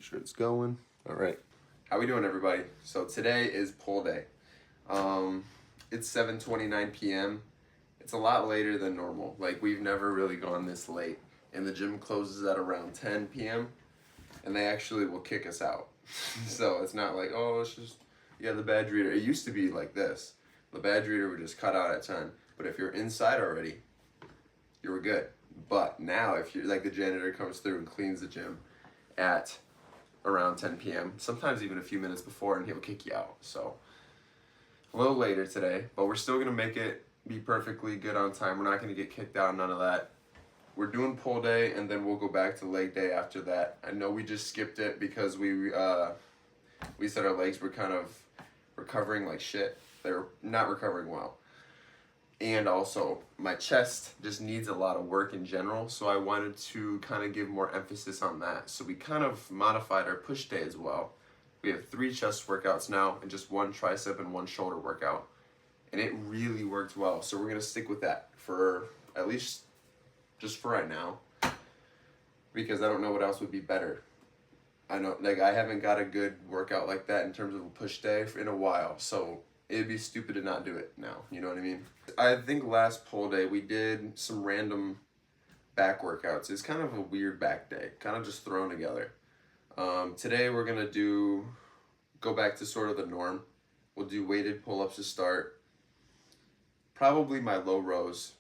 sure it's going. All right. How we doing, everybody? So today is pull day. It's 7:29 p.m. It's a lot later than normal. Like, we've never really gone this late. And the gym closes at around 10 p.m. and they actually will kick us out. So it's not like, oh, it's just, yeah, the badge reader. It used to be like this. The badge reader would just cut out at 10. But if you're inside already, you were good. But now, if you're like, the janitor comes through and cleans the gym at around 10 p.m., sometimes even a few minutes before, and he'll kick you out. So a little later today, but we're still gonna make it be perfectly good on time. We're not gonna get kicked out, none of that. We're doing pull day, and then we'll go back to leg day after that. I know we just skipped it because we said our legs were kind of recovering like shit. They were not recovering well. And also, my chest just needs a lot of work in general, so I wanted to kind of give more emphasis on that. So we kind of modified our push day as well. We have 3 chest workouts now, and just 1 tricep and 1 shoulder workout. And it really worked well, so we're going to stick with that for at least just for right now, because I don't know what else would be better. I know, like, I haven't got a good workout like that in terms of a push day in a while, so it'd be stupid to not do it now, you know what I mean? I think last pull day we did some random back workouts. It's kind of a weird back day, kind of just thrown together. Today we're gonna go back to sort of the norm. We'll do weighted pull-ups to start. Probably my low rows.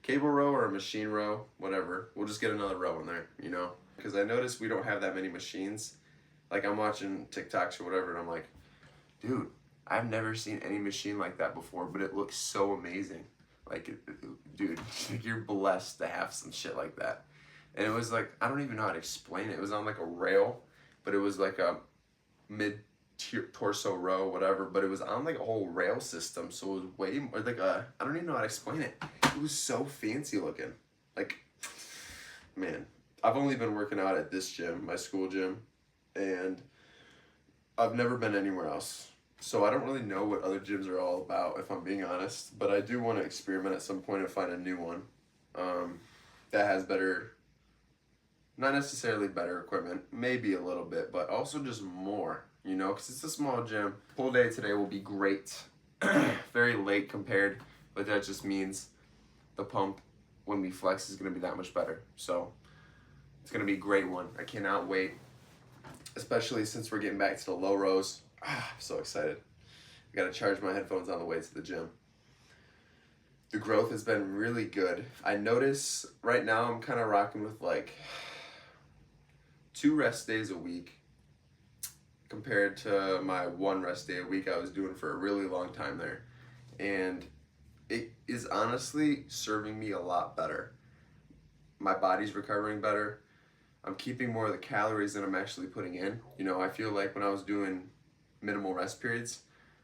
Cable row or a machine row, whatever. We'll just get another row in there, you know? Because I noticed we don't have that many machines. Like, I'm watching TikToks or whatever, and I'm like, dude, I've never seen any machine like that before, but it looks so amazing. Like, dude, you're blessed to have some shit like that. And it was like, I don't even know how to explain it. It was on like a rail, but it was like a mid-torso row, whatever, but it was on like a whole rail system, so it was way more like I don't even know how to explain it. It was so fancy looking. Like, man, I've only been working out at this gym, my school gym, and I've never been anywhere else. So I don't really know what other gyms are all about, if I'm being honest, but I do want to experiment at some point and find a new one that has better, not necessarily better equipment, maybe a little bit, but also just more, you know, because it's a small gym. Full day today will be great. Very late compared, but that just means the pump when we flex is going to be that much better. So it's going to be a great one. I cannot wait, especially since we're getting back to the low rows. I'm so excited. I gotta charge my headphones on the way to the gym. The growth has been really good. I notice right now I'm kind of rocking with like 2 rest days a week compared to my 1 rest day a week I was doing for a really long time there. And it is honestly serving me a lot better. My body's recovering better. I'm keeping more of the calories than I'm actually putting in. You know, I feel like when I was doing minimal rest periods,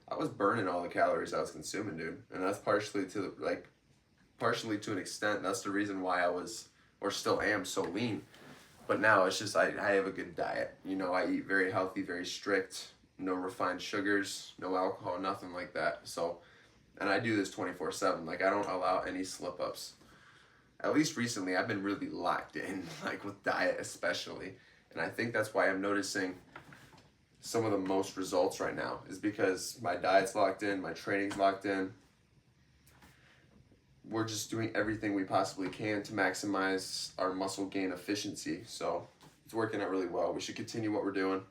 I was burning all the calories I was consuming, dude. And that's partially to an extent, that's the reason why I was, or still am, so lean. But now it's just, I have a good diet. You know, I eat very healthy, very strict, no refined sugars, no alcohol, nothing like that. So, and I do this 24/7. Like, I don't allow any slip-ups. At least recently, I've been really locked in, like with diet especially. And I think that's why I'm noticing some of the most results right now, is because my diet's locked in, my training's locked in. We're just doing everything we possibly can to maximize our muscle gain efficiency. So it's working out really well. We should continue what we're doing.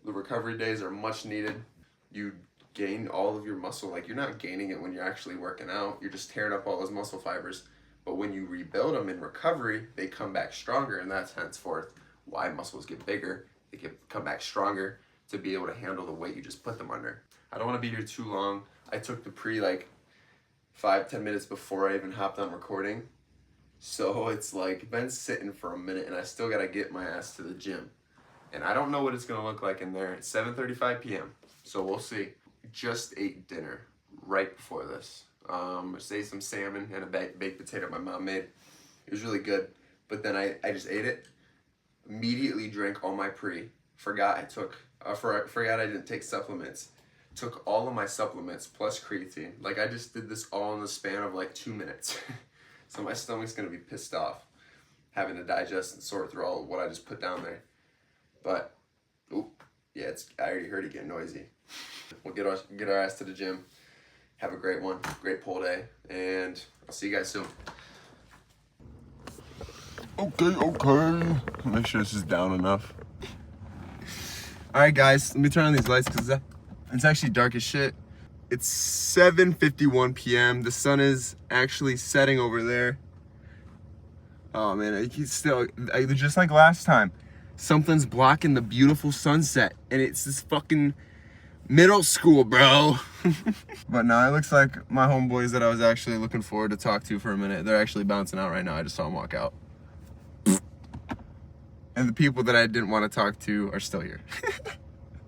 The recovery days are much needed. You gain all of your muscle. Like, you're not gaining it when you're actually working out. You're just tearing up all those muscle fibers. But when you rebuild them in recovery, they come back stronger, and that's henceforth why muscles get bigger. They can come back stronger to be able to handle the weight you just put them under. I don't want to be here too long. I took the pre like 5-10 minutes before I even hopped on recording. So it's like been sitting for a minute, and I still got to get my ass to the gym. And I don't know what it's going to look like in there. It's 7:35 p.m. So we'll see. Just ate dinner right before this. I ate some salmon and a baked potato my mom made. It was really good. But then I just ate it. Immediately drank all my pre. Forgot I didn't take supplements. Took all of my supplements plus creatine. Like, I just did this all in the span of like 2 minutes. So my stomach's gonna be pissed off having to digest and sort through all of what I just put down there. But, oop, yeah, I already heard it get noisy. We'll get our ass to the gym. Have a great one, great pull day, and I'll see you guys soon. Okay. Make sure this is down enough. All right, guys, let me turn on these lights because it's actually dark as shit. It's 7:51 p.m. The sun is actually setting over there. Oh man, he's still just like last time. Something's blocking the beautiful sunset, and it's this fucking middle school, bro. But now it looks like my homeboys that I was actually looking forward to talk to for a minute, they're actually bouncing out right now. I just saw them walk out. And the people that I didn't want to talk to are still here.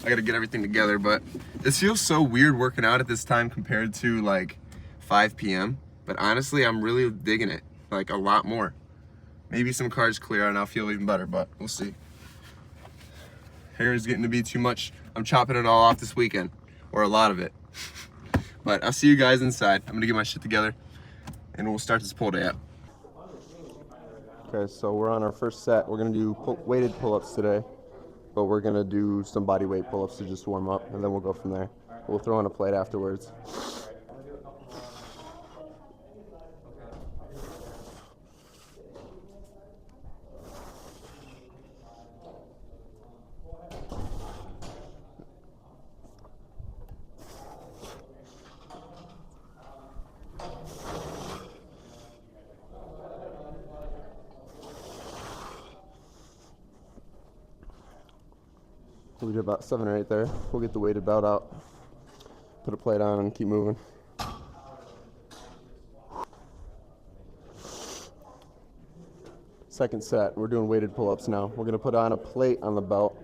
I gotta get everything together, but it feels so weird working out at this time compared to like 5 p.m. But honestly, I'm really digging it, like a lot more. Maybe some carbs clear and I'll feel even better, but we'll see. Hair is getting to be too much. I'm chopping it all off this weekend, or a lot of it. But I'll see you guys inside. I'm gonna get my shit together and we'll start this pull day up. Okay, so we're on our first set. We're gonna do weighted pull-ups today, but we're gonna do some body weight pull-ups to just warm up, and then we'll go from there. We'll throw on a plate afterwards. We did about 7 or 8 there. We'll get the weighted belt out, put a plate on, and keep moving. Second set, we're doing weighted pull-ups now. We're gonna put on a plate on the belt,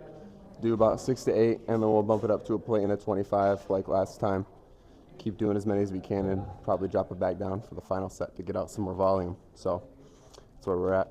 do about 6 to 8, and then we'll bump it up to a plate and a 25 like last time. Keep doing as many as we can and probably drop it back down for the final set to get out some more volume. So that's where we're at.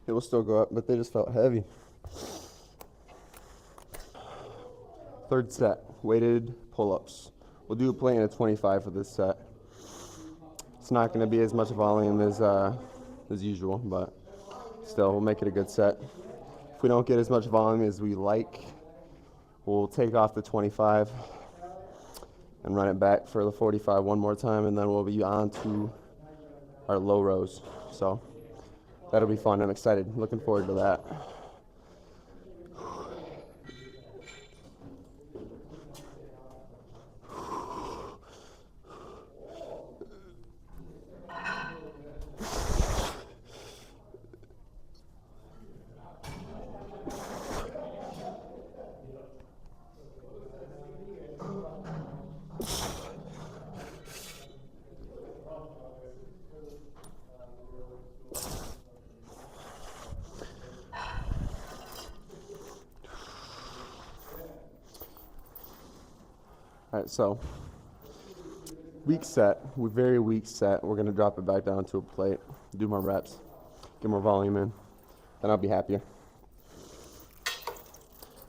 It will still go up, but they just felt heavy. Third set, weighted pull-ups. We'll do a plate and a 25 for this set. It's not going to be as much volume as usual, but still, we'll make it a good set. If we don't get as much volume as we like, we'll take off the 25 and run it back for the 45 one more time, and then we'll be on to our low rows. So that'll be fun. I'm excited. Looking forward to that. All right, so weak set, very weak set. We're gonna drop it back down to a plate, do more reps, get more volume in, then I'll be happier.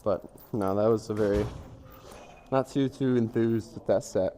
But no, that was a very, not too enthused with that set.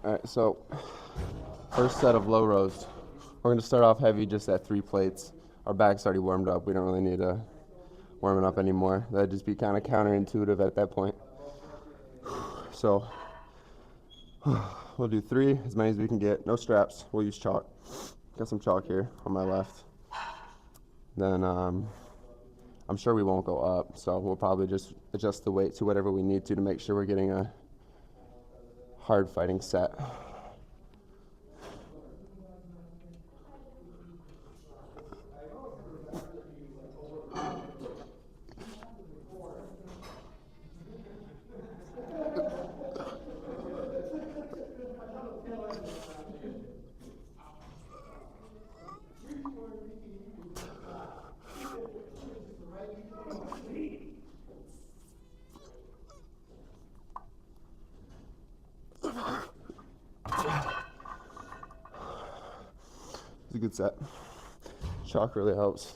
All right, so first set of low rows. We're going to start off heavy just at 3 plates. Our back's already warmed up. We don't really need to warm it up anymore. That'd just be kind of counterintuitive at that point. So we'll do 3, as many as we can get. No straps. We'll use chalk. Got some chalk here on my left. Then I'm sure we won't go up, so we'll probably just adjust the weight to whatever we need to make sure we're getting a hard fighting set. It's a good set. Chalk really helps.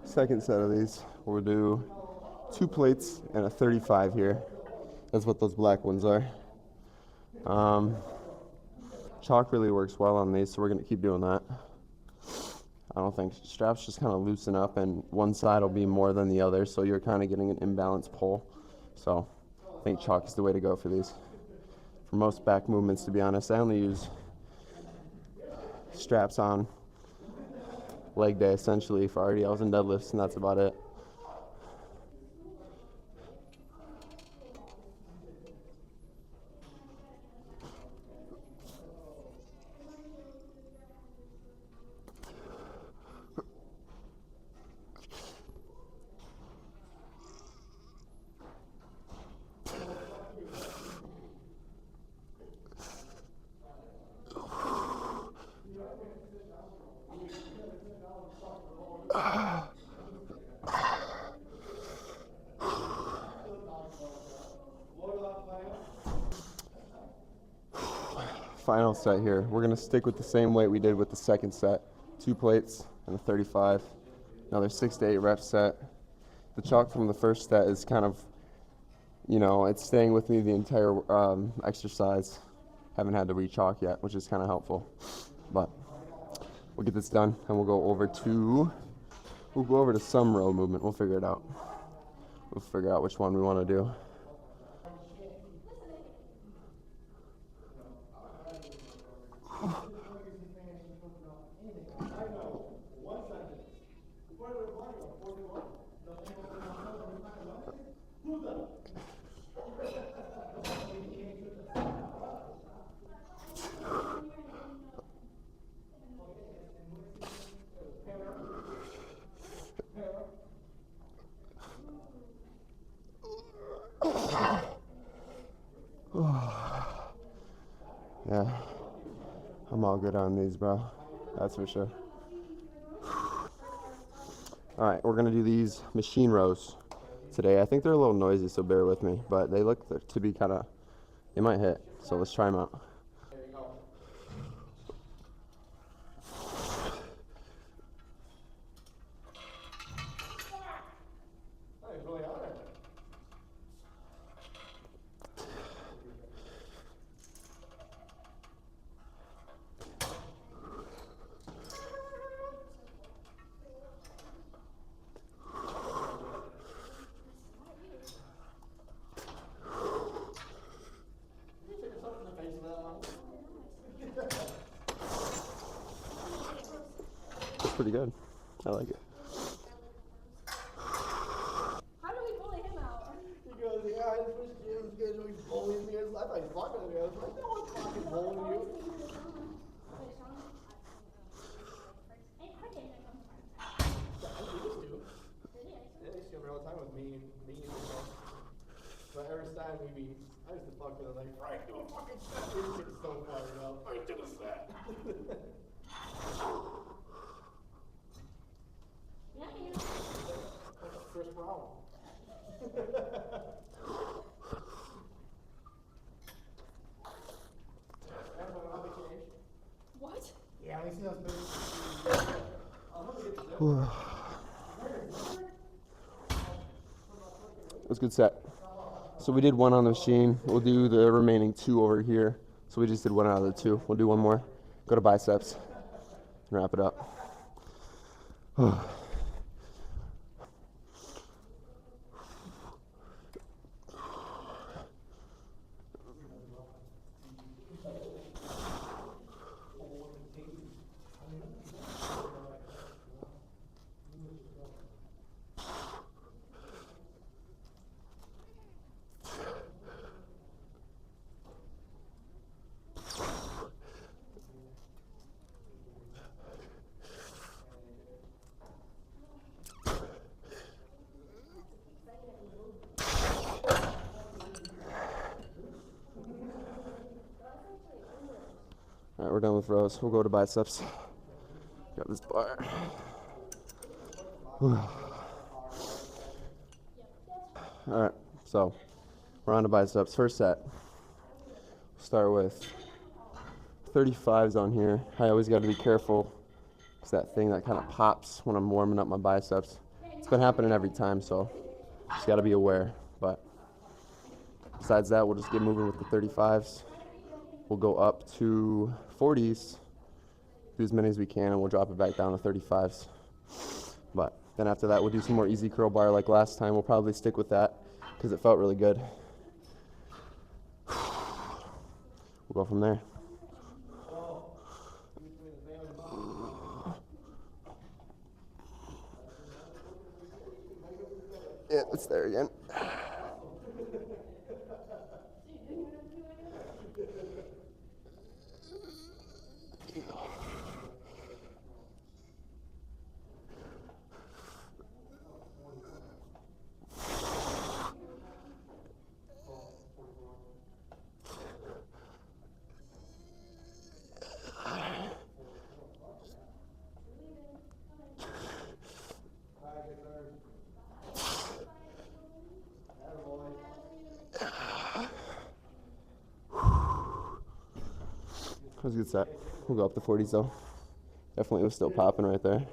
Second set of these, we'll do 2 plates and a 35 here. That's what those black ones are. Chalk really works well on these, so we're gonna keep doing that. I don't think straps just kind of loosen up and one side will be more than the other, so you're kind of getting an imbalanced pull. So I think chalk is the way to go for these. For most back movements, to be honest, I only use straps on leg day essentially for RDLs and deadlifts, and that's about it. Final set here. We're going to stick with the same weight we did with the second set. 2 plates and a 35. Another 6 to 8 rep set. The chalk from the first set is kind of, it's staying with me the entire exercise. Haven't had to re-chalk yet, which is kind of helpful. But we'll get this done and we'll go over to some row movement. We'll figure it out. We'll figure out which one we want to do. Yeah, I'm all good on these, bro. That's for sure. All right, we're gonna do these machine rows today. I think they're a little noisy, so bear with me, but they look to be they might hit, so let's try them out. That's pretty good. I like it. How do we bully him out? He goes, yeah, I just wish Jim was good. He's bullying me. I thought he's fucking with me. I was like, no one's fucking bullying you. They used to come here all the time with me and stuff. But every time I used to fuck with him like, Frank, do a fucking set. He was getting so fired up. Frank, do a set. Chris Brown. What? Yeah, we see those movies. It was a good set. So we did one on the machine. We'll do the remaining 2 over here. So we just did 1 out of the 2. We'll do 1 more. Go to biceps and wrap it up. All right, we're done with rows. We'll go to biceps. Got this bar. All right, so we're on to biceps. First set. Start with 35s on here. I always got to be careful. It's that thing that kind of pops when I'm warming up my biceps. It's been happening every time, so just got to be aware. But besides that, we'll just get moving with the 35s. We'll go up to 40s, do as many as we can, and we'll drop it back down to 35s. But then after that, we'll do some more easy curl bar like last time. We'll probably stick with that because it felt really good. We'll go from there. Yeah, it's there again. That was a good set. We'll go up to 40s though. Definitely was still popping right there.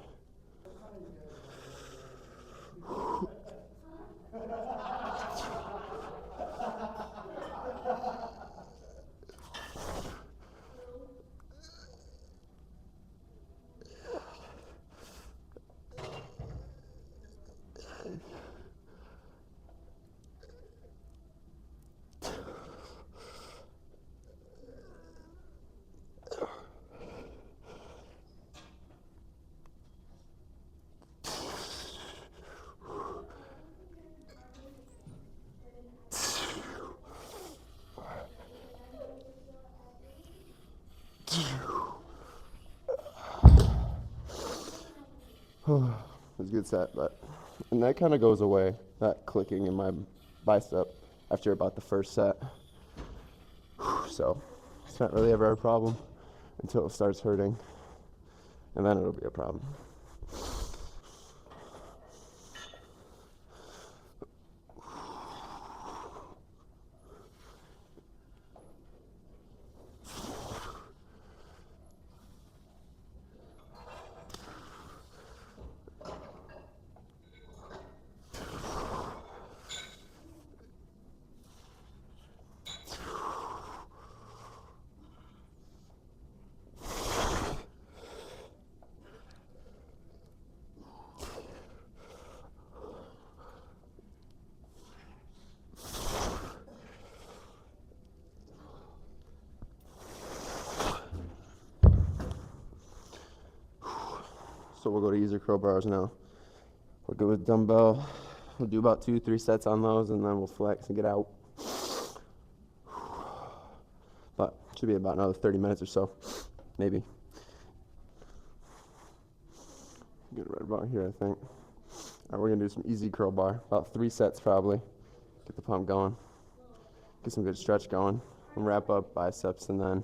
It was a good set, and that kind of goes away, that clicking in my bicep after about the first set. So it's not really ever a problem until it starts hurting, and then it'll be a problem. So we'll go to easier curl bars now. We'll go with dumbbell. We'll do about 2-3 sets on those, and then we'll flex and get out. But it should be about another 30 minutes or so, maybe. Get right about here, I think. All right, we're gonna do some easy curl bar, about 3 sets probably. Get the pump going, get some good stretch going, and wrap up biceps, and then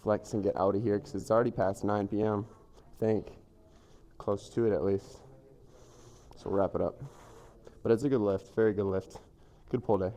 flex and get out of here because it's already past 9 p.m. I think. Close to it at least. So we'll wrap it up. But it's a good lift, very good lift. Good pull day.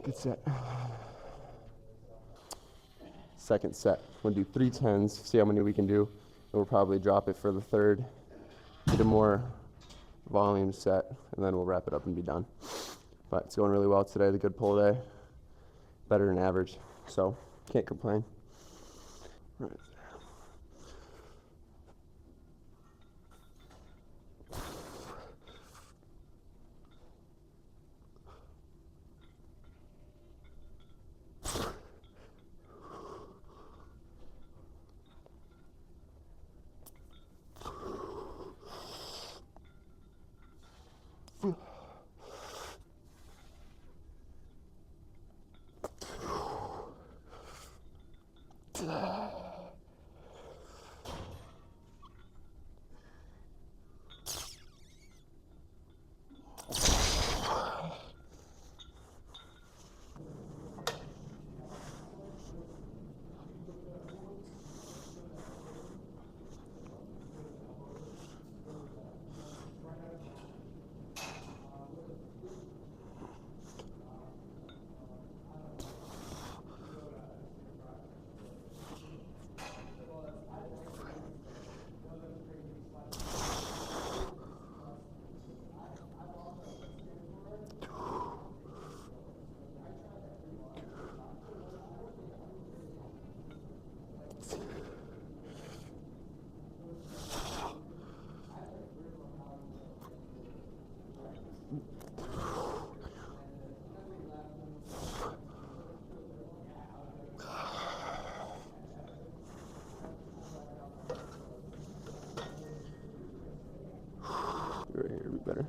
Good set. Second set. We'll do 3 10s, see how many we can do. And we'll probably drop it for the third. Get a more volume set, and then we'll wrap it up and be done. But it's going really well today. The good pull day. Better than average. So, can't complain. Right. Right here would be better.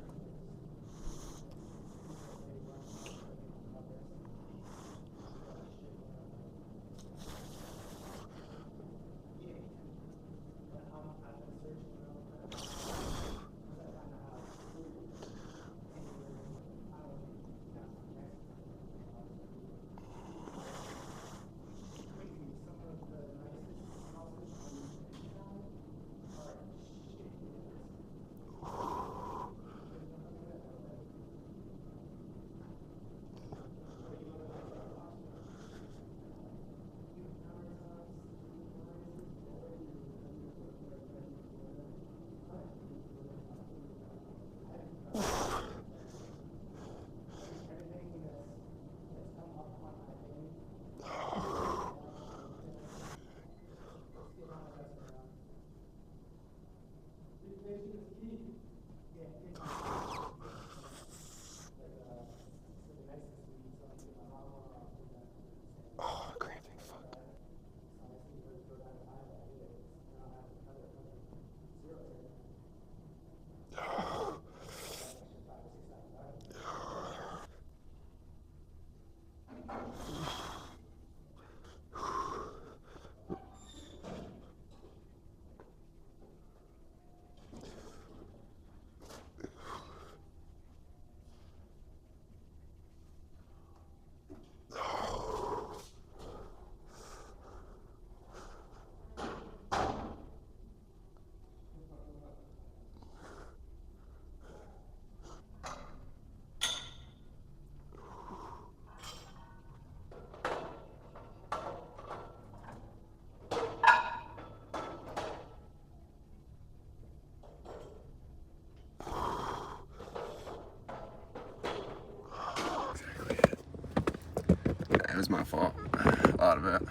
It was my fault. A lot of it.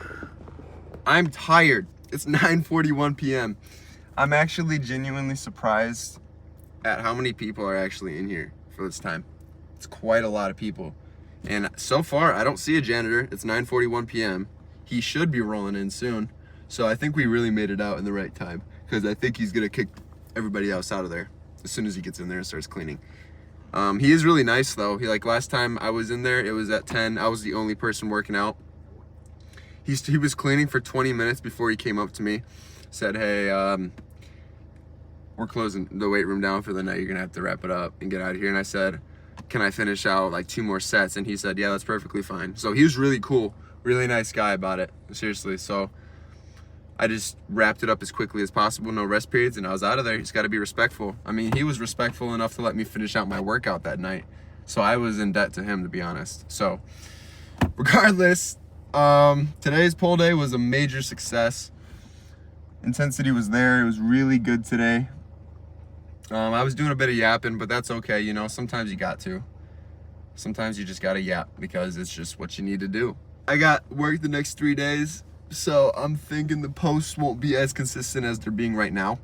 I'm tired. It's 9:41 p.m. I'm actually genuinely surprised at how many people are actually in here for this time. It's quite a lot of people. And so far, I don't see a janitor. It's 9:41 p.m. He should be rolling in soon. So I think we really made it out in the right time, because I think he's gonna kick everybody else out of there as soon as he gets in there and starts cleaning. He is really nice though. He, like last time I was in there, it was at 10. I was the only person working out. He was cleaning for 20 minutes before he came up to me, said, hey, we're closing the weight room down for the night. You're gonna have to wrap it up and get out of here. And I said, can I finish out like 2 more sets? And he said, yeah, that's perfectly fine. So he was really cool, really nice guy about it, seriously. So I just wrapped it up as quickly as possible, no rest periods, and I was out of there. You just gotta be respectful. I mean, he was respectful enough to let me finish out my workout that night. So I was in debt to him, to be honest. So Regardless, today's pull day was a major success. Intensity was there. It was really good today. I was doing a bit of yapping, but that's okay. You know, sometimes you got to. Sometimes you just gotta yap because it's just what you need to do. I got work the next 3 days, so I'm thinking the posts won't be as consistent as they're being right now.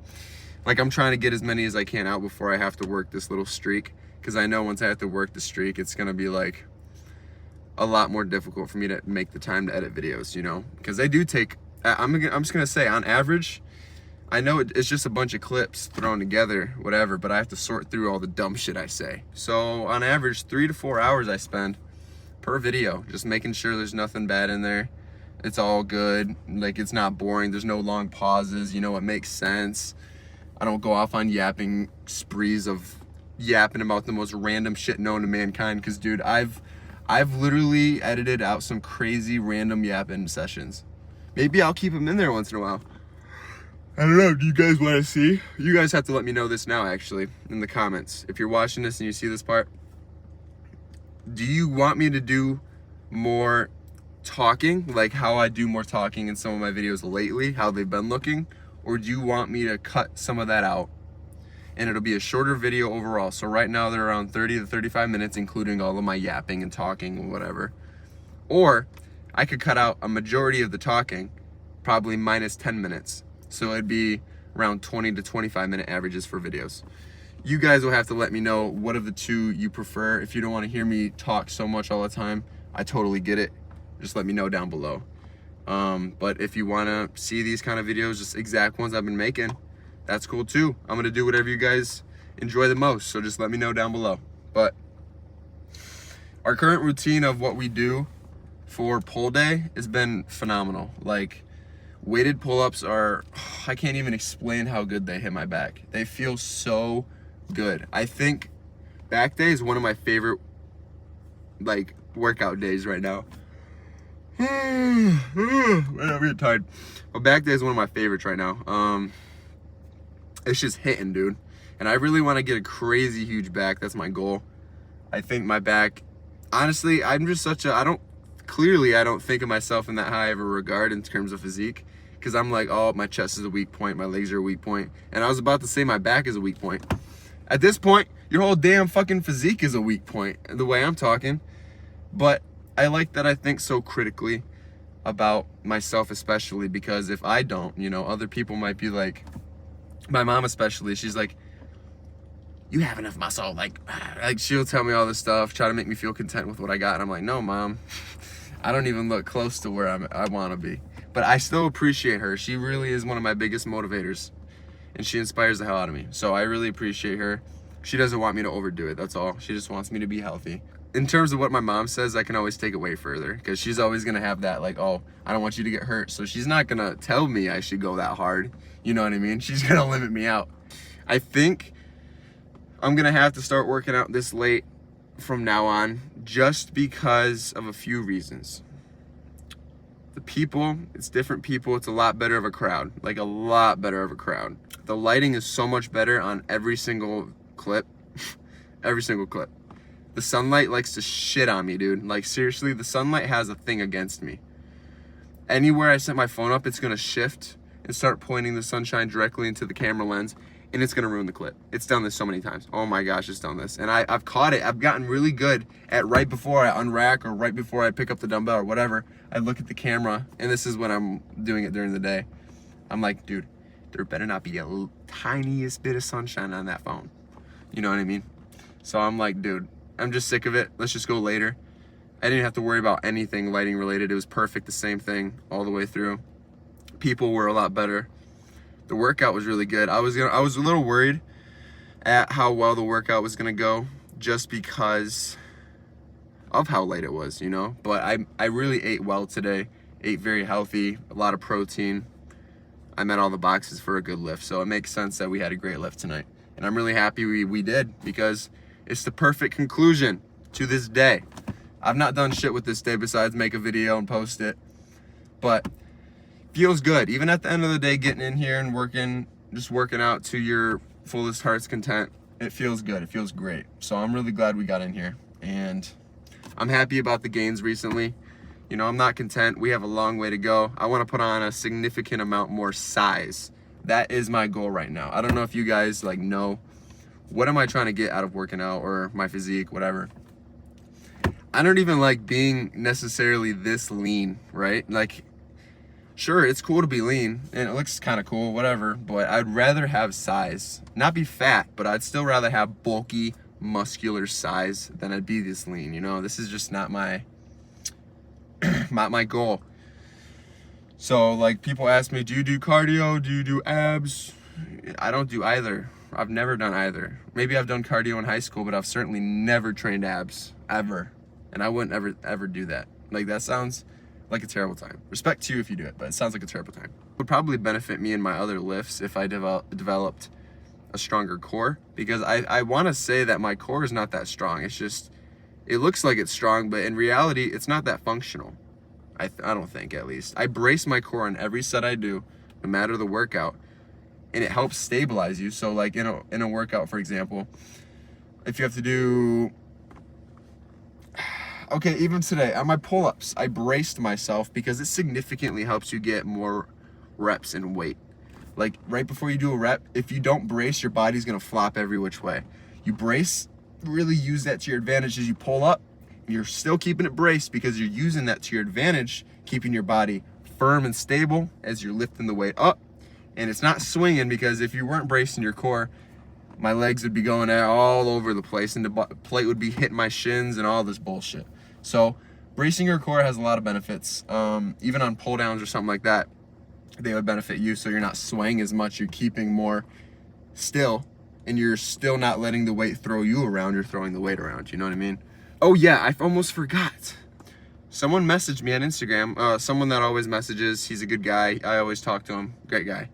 Like, I'm trying to get as many as I can out before I have to work this little streak, because I know once I have to work the streak, it's gonna be like a lot more difficult for me to make the time to edit videos, you know, because they do take, I'm just gonna say, on average, I know it's just a bunch of clips thrown together, whatever, but I have to sort through all the dumb shit I say. So on average, 3 to 4 hours I spend per video, just making sure there's nothing bad in there. It's all good, like it's not boring, there's no long pauses, you know, it makes sense. I don't go off on yapping sprees of yapping about the most random shit known to mankind, because dude, I've literally edited out some crazy random yapping sessions. Maybe I'll keep them in there once in a while. I don't know, do you guys want to see? You guys have to let me know this now, actually, in the comments. If you're watching this and you see this part, do you want me to do more talking, like how I do more talking in some of my videos lately, how they've been looking? Or do you want me to cut some of that out and it'll be a shorter video overall? So right now they're around 30 to 35 minutes, including all of my yapping and talking and whatever. Or I could cut out a majority of the talking, probably minus 10 minutes. So it'd be around 20 to 25 minute averages for videos. You guys will have to let me know what of the two you prefer. If you don't want to hear me talk so much all the time, I totally get it. Just let me know down below. But if you want to see these kind of videos, just exact ones I've been making, that's cool too. I'm going to do whatever you guys enjoy the most. So just let me know down below. But our current routine of what we do for pull day has been phenomenal. Like, weighted pull-ups are, I can't even explain how good they hit my back. They feel so good. I think back day is one of my favorite, like, workout days right now. I'm getting tired. But back day is one of my favorites right now. It's just hitting, dude. And I really want to get a crazy huge back. That's my goal. I think my back, honestly, I'm just such a, I don't think of myself in that high of a regard in terms of physique. Because I'm like, oh, my chest is a weak point, my legs are a weak point. And I was about to say my back is a weak point. At this point, your whole damn fucking physique is a weak point, the way I'm talking. But I like that I think so critically about myself, especially because if I don't, you know, other people might be like, my mom especially, she's like, you have enough muscle. Like she'll tell me all this stuff, try to make me feel content with what I got. And I'm like, no, Mom, I don't even look close to where I want to be. But I still appreciate her. She really is one of my biggest motivators, and she inspires the hell out of me. So I really appreciate her. She doesn't want me to overdo it, that's all. She just wants me to be healthy. In terms of what my mom says, I can always take it way further, because she's always gonna have that, like, oh, I don't want you to get hurt. So she's not gonna tell me I should go that hard. You know what I mean? She's gonna limit me out. I think I'm gonna have to start working out this late from now on, just because of a few reasons. The people, it's different people, it's a lot better of a crowd, like a lot better of a crowd. The lighting is so much better on every single clip, every single clip. The sunlight likes to shit on me, dude. Like, seriously, the sunlight has a thing against me. Anywhere I set my phone up, it's gonna shift and start pointing the sunshine directly into the camera lens, and it's gonna ruin the clip. It's done this so many times. Oh my gosh, it's done this. And I've caught it. I've gotten really good at right before I unrack or right before I pick up the dumbbell or whatever, I look at the camera, and this is when I'm doing it during the day. I'm like, dude, there better not be a tiniest bit of sunshine on that phone. You know what I mean? So I'm like, dude, I'm just sick of it. Let's just go later. I didn't have to worry about anything lighting related. It was perfect, the same thing all the way through. People were a lot better. The workout was really good. I was a little worried at how well the workout was gonna go, just because of how late it was, you know. But I really ate well today. Ate very healthy, a lot of protein. I met all the boxes for a good lift, so it makes sense that we had a great lift tonight. And I'm really happy we did, because it's the perfect conclusion to this day. I've not done shit with this day besides make a video and post it, but feels good. Even at the end of the day, getting in here and working, just working out to your fullest heart's content, it feels good. It feels great. So I'm really glad we got in here, and I'm happy about the gains recently. You know, I'm not content. We have a long way to go. I want to put on a significant amount more size. That is my goal right now. I don't know if you guys like know, what am I trying to get out of working out or my physique, whatever. I don't even like being necessarily this lean, right? Like, sure, it's cool to be lean and it looks kind of cool, whatever, but I'd rather have size. Not be fat, but I'd still rather have bulky, muscular size than I'd be this lean, you know? This is just not my my goal. So like people ask me, do you do cardio? Do you do abs? I don't do either. I've never done either. Maybe I've done cardio in high school, but I've certainly never trained abs, ever. And I wouldn't ever do that. Like, that sounds like a terrible time. Respect to you if you do it, but it sounds like a terrible time. It would probably benefit me in my other lifts if I developed a stronger core, because I want to say that my core is not that strong. It's just, it looks like it's strong, but in reality, it's not that functional. I don't think, at least. I brace my core on every set I do, no matter the workout, and it helps stabilize you. So like in a workout, for example, if you have to do, okay, even today on my pull-ups, I braced myself because it significantly helps you get more reps in weight. Like right before you do a rep, if you don't brace, your body's gonna flop every which way. You brace, really use that to your advantage as you pull up. You're still keeping it braced because you're using that to your advantage, keeping your body firm and stable as you're lifting the weight up. And it's not swinging, because if you weren't bracing your core, my legs would be going all over the place and the plate would be hitting my shins and all this bullshit. So bracing your core has a lot of benefits. Even on pull downs or something like that, they would benefit you, so you're not swaying as much, you're keeping more still, and you're still not letting the weight throw you around, you're throwing the weight around, you know what I mean? Oh yeah, I almost forgot. Someone messaged me on Instagram, someone that always messages, he's a good guy, I always talk to him, great guy.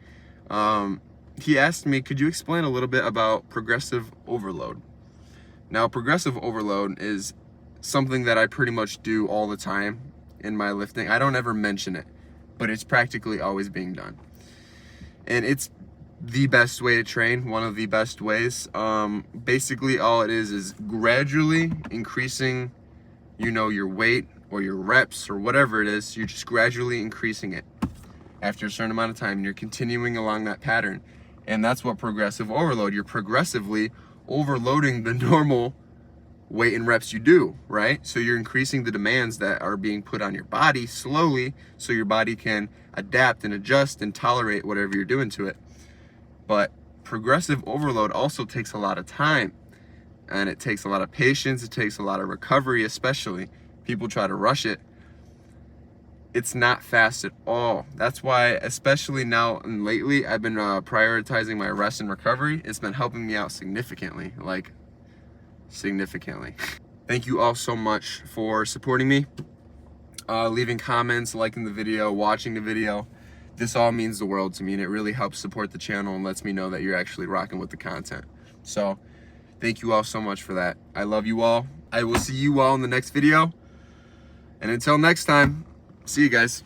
He asked me, could you explain a little bit about progressive overload? Now, progressive overload is something that I pretty much do all the time in my lifting. I don't ever mention it, but it's practically always being done. And it's the best way to train, one of the best ways. Basically all it is gradually increasing, you know, your weight or your reps or whatever it is. You're just gradually increasing it after a certain amount of time, and you're continuing along that pattern. And that's what progressive overload, you're progressively overloading the normal weight and reps you do, right? So you're increasing the demands that are being put on your body slowly, so your body can adapt and adjust and tolerate whatever you're doing to it. But progressive overload also takes a lot of time, and it takes a lot of patience, it takes a lot of recovery, especially. People try to rush it. It's not fast at all. That's why, especially now and lately, I've been prioritizing my rest and recovery. It's been helping me out significantly, like significantly. Thank you all so much for supporting me, leaving comments, liking the video, watching the video. This all means the world to me, and it really helps support the channel and lets me know that you're actually rocking with the content. So thank you all so much for that. I love you all. I will see you all in the next video, and until next time, see you guys.